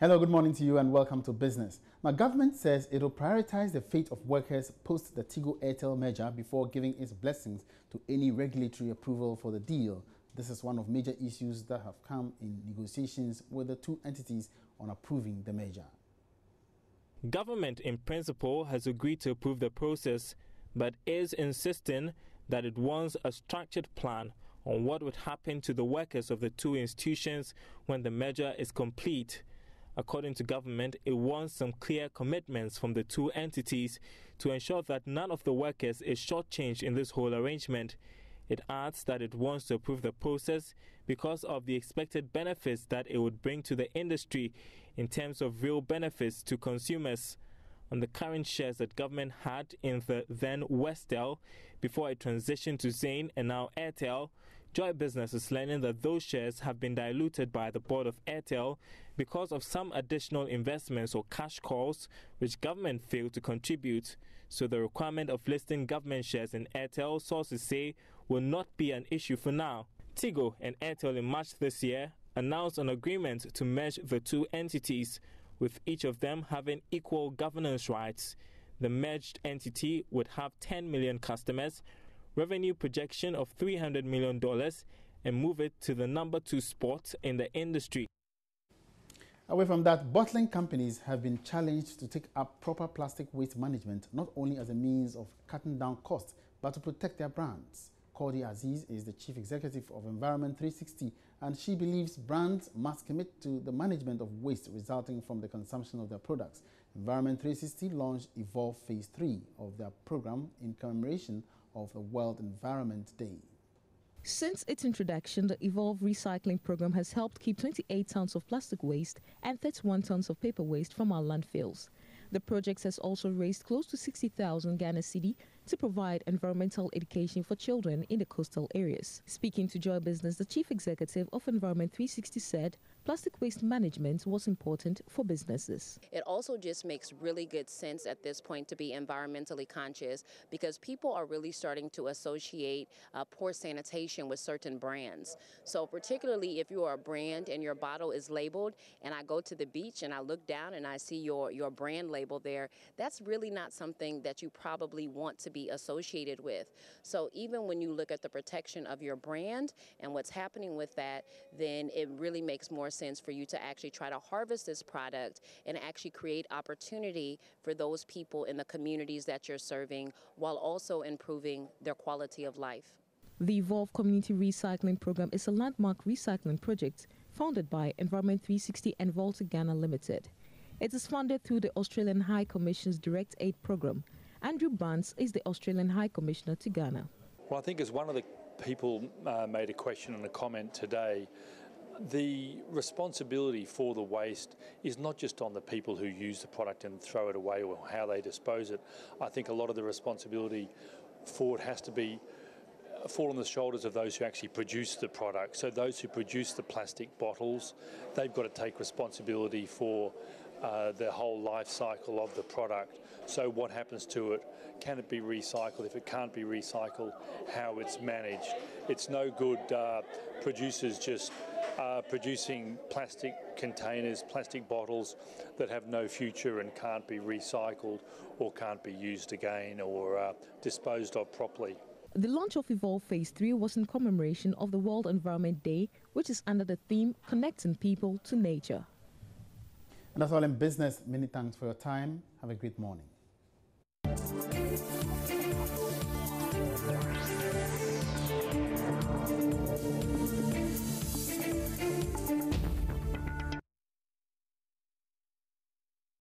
Hello, good morning to you and welcome to Business. Now, government says it will prioritize the fate of workers post the Tigo-Airtel merger before giving its blessings to any regulatory approval for the deal. This is one of major issues that have come in negotiations with the two entities on approving the merger. Government, in principle, has agreed to approve the process, but is insisting that it wants a structured plan on what would happen to the workers of the two institutions when the merger is complete. According to government, it wants some clear commitments from the two entities to ensure that none of the workers is shortchanged in this whole arrangement. It adds that it wants to approve the process because of the expected benefits that it would bring to the industry in terms of real benefits to consumers. On the current shares that government had in the then Westel before it transitioned to Zain and now Airtel, Joy Business is learning that those shares have been diluted by the board of Airtel because of some additional investments or cash calls which government failed to contribute. So the requirement of listing government shares in Airtel, sources say, will not be an issue for now. Tigo and Airtel in March this year announced an agreement to merge the two entities, with each of them having equal governance rights. The merged entity would have 10 million customers, revenue projection of $300 million, and move it to the number 2 spot in the industry. Away from that, bottling companies have been challenged to take up proper plastic waste management, not only as a means of cutting down costs, but to protect their brands. Cordy Aziz is the chief executive of Environment 360, and she believes brands must commit to the management of waste resulting from the consumption of their products. Environment 360 launched Evolve Phase 3 of their program in commemoration of the World Environment Day. Since its introduction, the Evolve Recycling Program has helped keep 28 tons of plastic waste and 31 tons of paper waste from our landfills. The project has also raised close to 60,000 Ghana cedi to provide environmental education for children in the coastal areas. Speaking to Joy Business, the chief executive of Environment 360 said plastic waste management was important for businesses. It also just makes really good sense at this point to be environmentally conscious because people are really starting to associate poor sanitation with certain brands. So particularly if you are a brand and your bottle is labeled and I go to the beach and I look down and I see your brand label there, that's really not something that you probably want to be associated with. So even when you look at the protection of your brand and what's happening with that, then it really makes more sense for you to actually try to harvest this product and actually create opportunity for those people in the communities that you're serving while also improving their quality of life. The Evolve Community Recycling Program is a landmark recycling project founded by Environment 360 and Volta Ghana Limited. It is funded through the Australian High Commission's Direct Aid Program. Andrew Barnes is the Australian High Commissioner to Ghana. Well, I think as one of the people made a question and a comment today, the responsibility for the waste is not just on the people who use the product and throw it away or how they dispose it. I think a lot of the responsibility for it has to be fall on the shoulders of those who actually produce the product. So those who produce the plastic bottles, they've got to take responsibility for the whole life cycle of the product. So what happens to it? Can it be recycled? If it can't be recycled, how it's managed? It's no good producers just producing plastic containers, plastic bottles that have no future and can't be recycled or can't be used again or disposed of properly. The launch of Evolve Phase 3 was in commemoration of the World Environment Day, which is under the theme Connecting People to Nature. And that's all in business. Many thanks for your time. Have a great morning.